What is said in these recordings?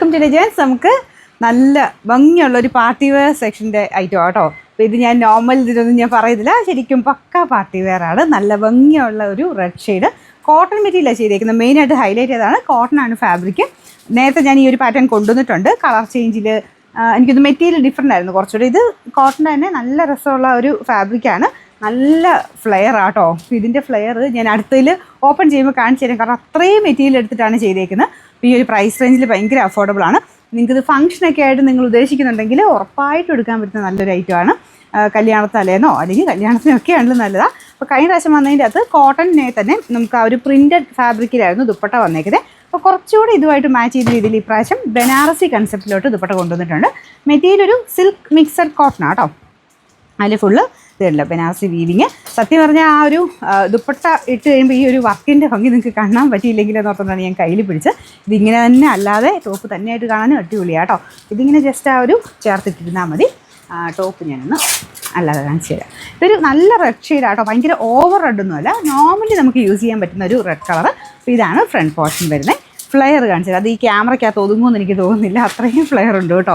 Welcome to legends. നമുക്ക് നല്ല ഭംഗിയുള്ള ഒരു പാർട്ടി വെയർ സെക്ഷൻ്റെ ഐറ്റം ആട്ടോ. അപ്പോൾ ഇത് ഞാൻ നോർമൽ ഇതിലൊന്നും ഞാൻ പറയുന്നില്ല, ശരിക്കും പക്ക പാർട്ടി വെയർ ആണ്. നല്ല ഭംഗിയുള്ള ഒരു റെഡ് ഷെയ്ഡ് കോട്ടൺ മെറ്റീരിയലാണ് ചെയ്തേക്കുന്നത്. മെയിനായിട്ട് ഹൈലൈറ്റ് ചെയ്തതാണ് കോട്ടൺ ആണ് ഫാബ്രിക്. നേരത്തെ ഞാൻ ഈ ഒരു പാറ്റേൺ കൊണ്ടുവന്നിട്ടുണ്ട്. കളർ ചേഞ്ചിൽ എനിക്കൊന്ന് മെറ്റീരിയൽ ഡിഫറെൻ്റ് ആയിരുന്നു കുറച്ചുകൂടി. ഇത് കോട്ടൺ തന്നെ നല്ല രസമുള്ള ഒരു ഫാബ്രിക്കാണ്, നല്ല ഫ്ലെയർ ആട്ടോ. അപ്പോൾ ഇതിൻ്റെ ഫ്ലെയർ ഞാൻ അടുത്തതിൽ ഓപ്പൺ ചെയ്യുമ്പോൾ കാണിച്ചു തരാം, കാരണം അത്രയും മെറ്റീരിയൽ എടുത്തിട്ടാണ് ചെയ്തേക്കുന്നത്. അപ്പോൾ ഈ ഒരു പ്രൈസ് റേഞ്ചിൽ ഭയങ്കര അഫോർഡബിൾ ആണ്. നിങ്ങൾക്കിത് ഫംഗ്ഷനൊക്കെ ആയിട്ട് നിങ്ങൾ ഉദ്ദേശിക്കുന്നുണ്ടെങ്കിൽ ഉറപ്പായിട്ട് എടുക്കാൻ പറ്റുന്ന നല്ലൊരു ഐറ്റമാണ്. കല്യാണത്തലേന്നോ അല്ലെങ്കിൽ കല്യാണത്തിനൊക്കെ ആണെങ്കിലും നല്ലതാണ്. അപ്പോൾ കഴിഞ്ഞ പ്രാവശ്യം വന്നതിൻ്റെ അകത്ത് കോട്ടണിനെ തന്നെ നമുക്ക് ആ ഒരു പ്രിൻറ്റഡ് ഫാബ്രിക്കിലായിരുന്നു ദുപ്പട്ട വന്നേക്കുന്നത്. അപ്പോൾ കുറച്ചുകൂടി ഇതുമായിട്ട് മാച്ച് ചെയ്ത രീതിയിൽ ഇപ്രാവശ്യം ബനാറസി കൺസെപ്റ്റിലോട്ട് ദുപ്പട്ട കൊണ്ടുവന്നിട്ടുണ്ട്. മെറ്റീരിയൽ ഒരു സിൽക്ക് മിക്സഡ് കോട്ടൺ ആട്ടോ. അതിൽ ഫുള്ള് ഇതല്ല ബനാറസി വീവിങ്. സത്യം പറഞ്ഞാൽ ആ ഒരു ദുപ്പട്ട ഇട്ട് കഴിയുമ്പോൾ ഈ ഒരു വർക്കിൻ്റെ ഭംഗി നിങ്ങൾക്ക് കാണാൻ പറ്റിയില്ലെങ്കിൽ എന്ന് ഓർത്തുകൊണ്ടാണ് ഞാൻ കയ്യിൽ പിടിച്ചത്. ഇതിങ്ങനെ തന്നെ അല്ലാതെ ടോപ്പ് തന്നെയായിട്ട് കാണാനും അടിപൊളിയാട്ടോ. ഇതിങ്ങനെ ജസ്റ്റ് ആ ഒരു ചേർത്തിട്ടിരുന്നാൽ മതി. ടോപ്പ് ഞാനൊന്ന് അല്ലാതെ കാണിച്ചു തരാം. ഇതൊരു നല്ല റെഡ് ഷെയ്ഡാട്ടോ, ഭയങ്കര ഓവർ റെഡൊന്നുമല്ല, നോർമലി നമുക്ക് യൂസ് ചെയ്യാൻ പറ്റുന്ന ഒരു റെഡ് കളർ. അപ്പോൾ ഇതാണ് ഫ്രണ്ട് പോർഷൻ വരുന്നത്. ഫ്ലെയർ കാണിച്ചു തരാം. അത് ഈ ക്യാമറയ്ക്കകത്ത് ഒതുങ്ങുമെന്ന് എനിക്ക് തോന്നുന്നില്ല, അത്രയും ഫ്ലെയർ ഉണ്ട് കേട്ടോ.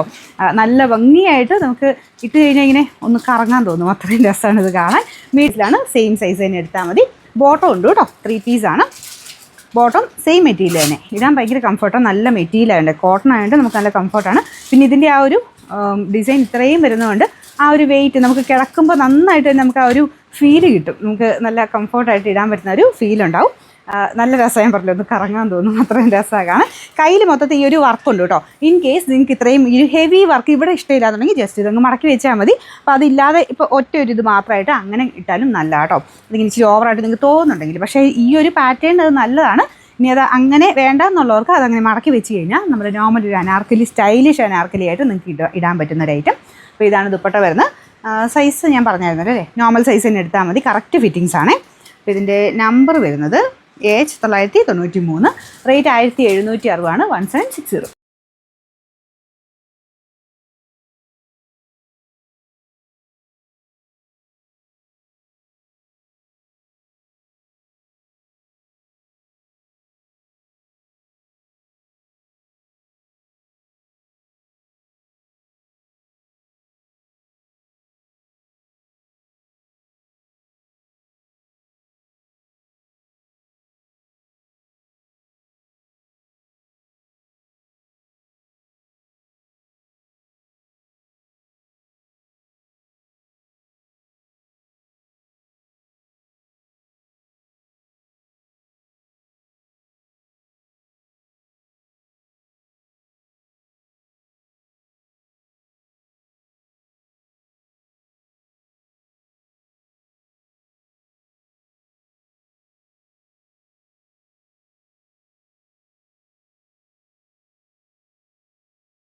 നല്ല ഭംഗിയായിട്ട് നമുക്ക് ഇട്ട് കഴിഞ്ഞാൽ ഇങ്ങനെ ഒന്ന് കറങ്ങാൻ തോന്നും, അത്രയും രസമാണ് ഇത് കാണാൻ. മീഡിയത്തിലാണ്, സെയിം സൈസ് തന്നെ എടുത്താൽ മതി. ബോട്ടം ഉണ്ട് കേട്ടോ, 3 പീസാണ് ബോട്ടം. സെയിം മെറ്റീരിയൽ തന്നെ, ഇടാൻ ഭയങ്കര കംഫർട്ടാണ്. നല്ല മെറ്റീരിയലായതുകൊണ്ട് കോട്ടൺ ആയതുകൊണ്ട് നമുക്ക് നല്ല കംഫർട്ടാണ്. പിന്നെ ഇതിൻ്റെ ആ ഒരു ഡിസൈൻ ഇത്രയും വരുന്നതുകൊണ്ട് ആ ഒരു വെയിറ്റ് നമുക്ക് കിടക്കുമ്പോൾ നന്നായിട്ട് തന്നെ നമുക്ക് ആ ഒരു ഫീല് കിട്ടും. നമുക്ക് നല്ല കംഫർട്ടായിട്ട് ഇടാൻ പറ്റുന്ന ഒരു ഫീലുണ്ടാവും. നല്ല രസം, ഞാൻ പറഞ്ഞില്ല, ഒന്ന് കറങ്ങാൻ തോന്നും, അത്രയും രസമാണ് കാണാൻ. കയ്യിൽ മൊത്തത്തിൽ ഈ ഒരു വർക്കുണ്ട് കേട്ടോ. ഇൻ കേസ് നിങ്ങൾക്ക് ഇത്രയും ഈ ഹെവി വർക്ക് ഇവിടെ ഇഷ്ടമില്ലാന്നുണ്ടെങ്കിൽ ജസ്റ്റ് ഇതങ്ങ് മടക്കി വെച്ചാൽ മതി. അപ്പോൾ അതില്ലാതെ ഇപ്പോൾ ഒറ്റ ഒരു ഇത് മാത്രമായിട്ട് അങ്ങനെ ഇട്ടാലും നല്ല കേട്ടോ. ഇതിങ്ങനെ ഇച്ചിരി ഓവറായിട്ട് നിങ്ങൾക്ക് തോന്നുന്നുണ്ടെങ്കിൽ, പക്ഷേ ഈ ഒരു പാറ്റേൺ അത് നല്ലതാണ്. ഇനി അത് അങ്ങനെ വേണ്ട എന്നുള്ളവർക്ക് അതങ്ങനെ മടക്കി വെച്ച് കഴിഞ്ഞാൽ നമ്മുടെ നോർമൽ ഒരു അനാർക്കലി, സ്റ്റൈലിഷ് അനാർക്കലി ആയിട്ട് നിങ്ങൾക്ക് ഇടാൻ പറ്റുന്ന ഒരു ഐറ്റം. അപ്പോൾ ഇതാണ് ദുപ്പട്ട വരുന്നത്. സൈസ് ഞാൻ പറഞ്ഞായിരുന്നല്ലോ അല്ലേ, നോർമൽ സൈസ് തന്നെ എടുത്താൽ മതി, കറക്റ്റ് ഫിറ്റിങ്സ് ആണ്. അപ്പോൾ ഇതിൻ്റെ നമ്പർ വരുന്നത് AH 993, റേറ്റ് 1760 ആണ്, 1760.